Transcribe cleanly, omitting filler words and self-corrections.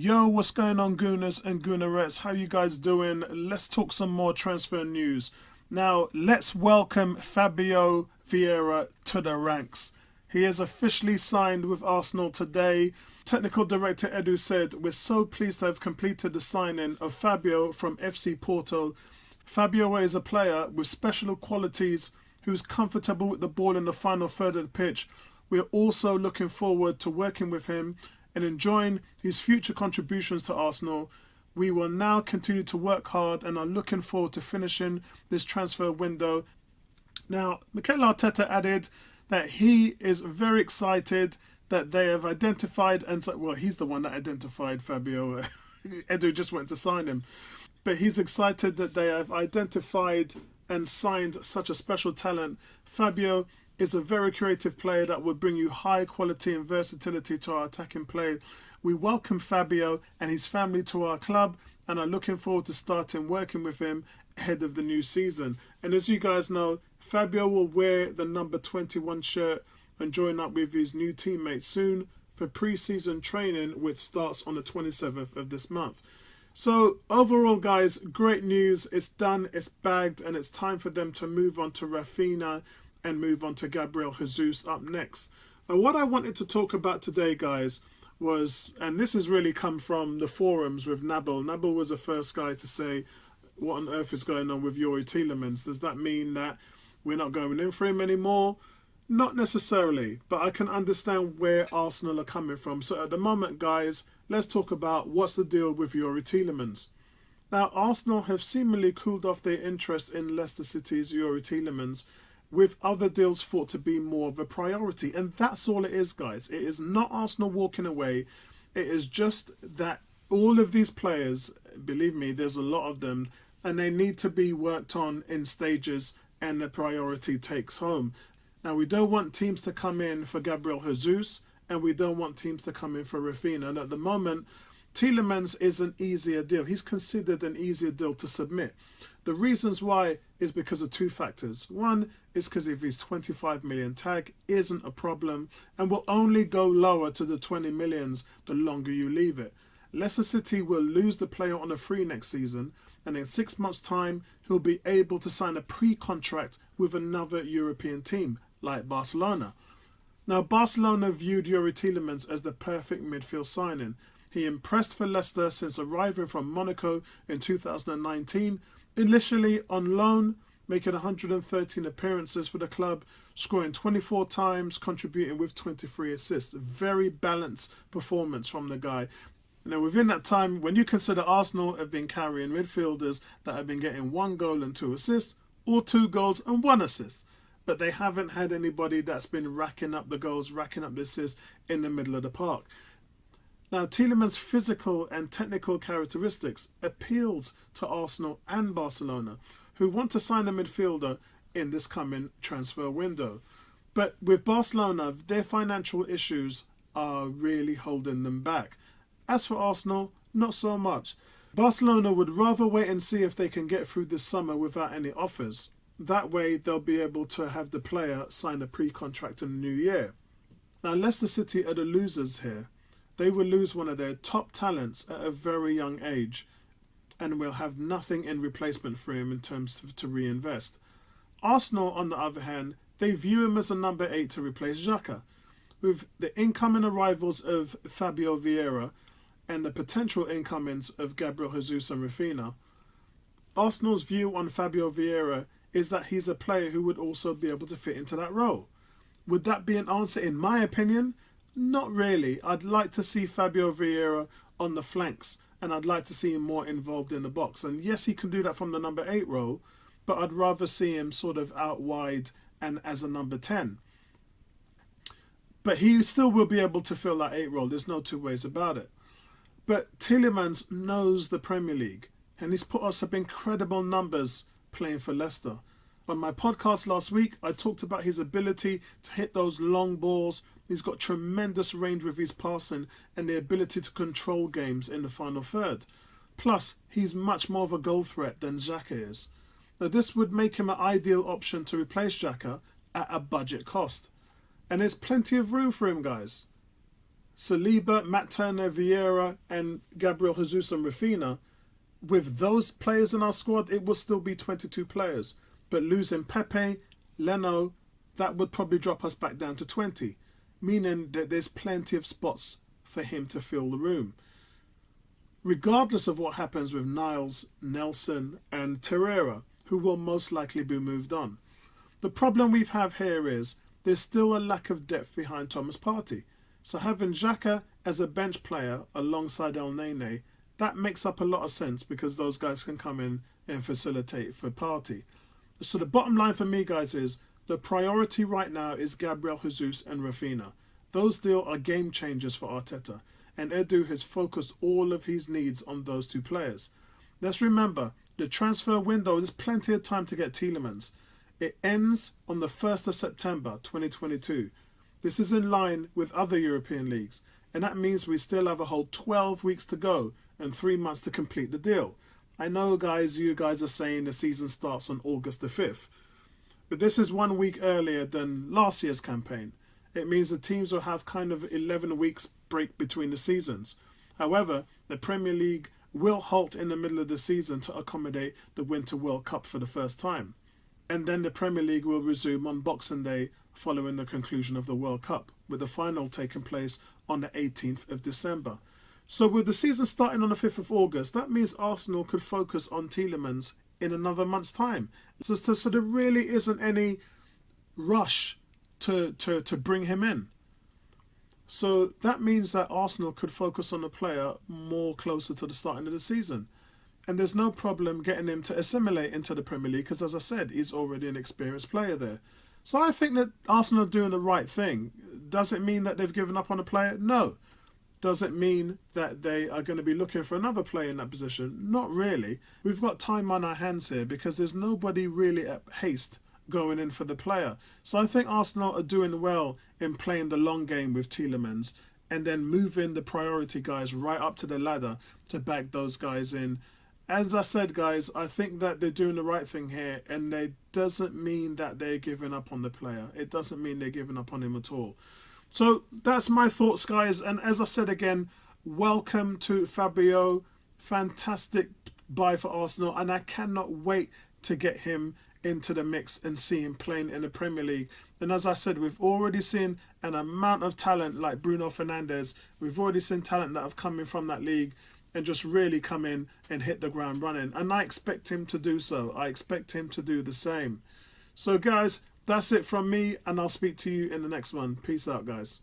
Yo, what's going on, Gooners and Goonerettes? How you guys doing? Let's talk some more transfer news. Now, let's welcome Fabio Vieira to the ranks. He is officially signed with Arsenal today. Technical Director Edu said, "We're so pleased to have completed the signing of Fabio from FC Porto. Fabio is a player with special qualities who's comfortable with the ball in the final third of the pitch. We're also looking forward to working with him and enjoying his future contributions to Arsenal. We will now continue to work hard and are looking forward to finishing this transfer window." Now, Mikel Arteta added that he is very excited that they have identified, and well, he's the one that identified Fabio. Edu just went to sign him. But he's excited that they have identified and signed such a special talent. Fabio is a very creative player that will bring you high quality and versatility to our attacking play. We welcome Fabio and his family to our club and are looking forward to starting working with him ahead of the new season. And as you guys know, Fabio will wear the number 21 shirt and join up with his new teammates soon for pre-season training, which starts on the 27th of this month. So overall, guys, great news. It's done, it's bagged, and it's time for them to move on to Rafinha and move on to Gabriel Jesus up next. And what I wanted to talk about today, guys, was, and this has really come from the forums with Nabil. Nabil was the first guy to say, what on earth is going on with Yuri Tielemans? Does that mean that we're not going in for him anymore? Not necessarily, but I can understand where Arsenal are coming from. So at the moment, guys, let's talk about what's the deal with Yuri Tielemans. Now, Arsenal have seemingly cooled off their interest in Leicester City's Yuri Tielemans, with other deals thought to be more of a priority. And that's all it is, guys. It is not Arsenal walking away. It is just that all of these players, believe me, there's a lot of them, and they need to be worked on in stages, and the priority takes home. Now, we don't want teams to come in for Gabriel Jesus, and we don't want teams to come in for Rafinha. And at the moment, Tielemans is an easier deal. He's considered an easier deal to submit. The reasons why is because of two factors. One is because if his 25 million tag isn't a problem and will only go lower to the 20 millions the longer you leave it. Leicester City will lose the player on a free next season, and in 6 months' time, he'll be able to sign a pre-contract with another European team, like Barcelona. Now, Barcelona viewed Yuri Tielemans as the perfect midfield signing. He impressed for Leicester since arriving from Monaco in 2019, initially on loan, making 113 appearances for the club, scoring 24 times, contributing with 23 assists. Very balanced performance from the guy. Now, within that time, when you consider Arsenal have been carrying midfielders that have been getting 1 goal and 2 assists, or 2 goals and 1 assist, but they haven't had anybody that's been racking up the goals, racking up the assists in the middle of the park. Now, Tielemans' physical and technical characteristics appeals to Arsenal and Barcelona, who want to sign a midfielder in this coming transfer window. But with Barcelona, their financial issues are really holding them back. As for Arsenal, not so much. Barcelona would rather wait and see if they can get through this summer without any offers. That way, they'll be able to have the player sign a pre-contract in the new year. Now, Leicester City are the losers here. They will lose one of their top talents at a very young age and will have nothing in replacement for him in terms to reinvest. Arsenal, on the other hand, they view him as a number 8 to replace Xhaka. With the incoming arrivals of Fabio Vieira and the potential incomings of Gabriel Jesus and Rafinha, Arsenal's view on Fabio Vieira is that he's a player who would also be able to fit into that role. Would that be an answer? In my opinion, not really. I'd like to see Fabio Vieira on the flanks, and I'd like to see him more involved in the box. And yes, he can do that from the number 8 role, but I'd rather see him sort of out wide and as a number 10. But he still will be able to fill that 8 role. There's no two ways about it. But Tielemans knows the Premier League, and he's put us up incredible numbers playing for Leicester. On my podcast last week, I talked about his ability to hit those long balls. He's got tremendous range with his passing and the ability to control games in the final third. Plus, he's much more of a goal threat than Xhaka is. Now, this would make him an ideal option to replace Xhaka at a budget cost. And there's plenty of room for him, guys. Saliba, Matt Turner, Vieira, and Gabriel Jesus and Rafinha, with those players in our squad, it will still be 22 players. But losing Pepe, Leno, that would probably drop us back down to 20, meaning that there's plenty of spots for him to fill the room. Regardless of what happens with Niles, Nelson, and Terreira, who will most likely be moved on. The problem we have here is there's still a lack of depth behind Thomas Partey. So having Xhaka as a bench player alongside El Nene, that makes up a lot of sense because those guys can come in and facilitate for Partey. So the bottom line for me, guys, is the priority right now is Gabriel Jesus and Rafinha. Those deal are game changers for Arteta, and Edu has focused all of his needs on those two players. Let's remember, the transfer window, there's plenty of time to get Tielemans. It ends on the 1st of September 2022. This is in line with other European leagues, and that means we still have a whole 12 weeks to go and 3 months to complete the deal. I know, guys, you guys are saying the season starts on August the 5th, but this is 1 week earlier than last year's campaign. It means the teams will have kind of 11 weeks break between the seasons. However, the Premier League will halt in the middle of the season to accommodate the Winter World Cup for the first time. And then the Premier League will resume on Boxing Day following the conclusion of the World Cup, with the final taking place on the 18th of December. So with the season starting on the 5th of August, that means Arsenal could focus on Tielemans in another month's time. So there really isn't any rush to bring him in. So that means that Arsenal could focus on the player more closer to the starting of the season. And there's no problem getting him to assimilate into the Premier League because, as I said, he's already an experienced player there. So I think that Arsenal are doing the right thing. Does it mean that they've given up on a player? No. Does it mean that they are going to be looking for another player in that position? Not really. We've got time on our hands here because there's nobody really at haste going in for the player. So I think Arsenal are doing well in playing the long game with Tielemans and then moving the priority guys right up to the ladder to back those guys in. As I said, guys, I think that they're doing the right thing here, and it doesn't mean that they're giving up on the player. It doesn't mean they're giving up on him at all. So that's my thoughts, guys. And as I said again, welcome to Fabio. Fantastic buy for Arsenal, and I cannot wait to get him into the mix and see him playing in the Premier League. And as I said, we've already seen an amount of talent like Bruno Fernandes. We've already seen talent that have come in from that league and just really come in and hit the ground running. And I expect him to do so. I expect him to do the same. So, guys, that's it from me, and I'll speak to you in the next one. Peace out, guys.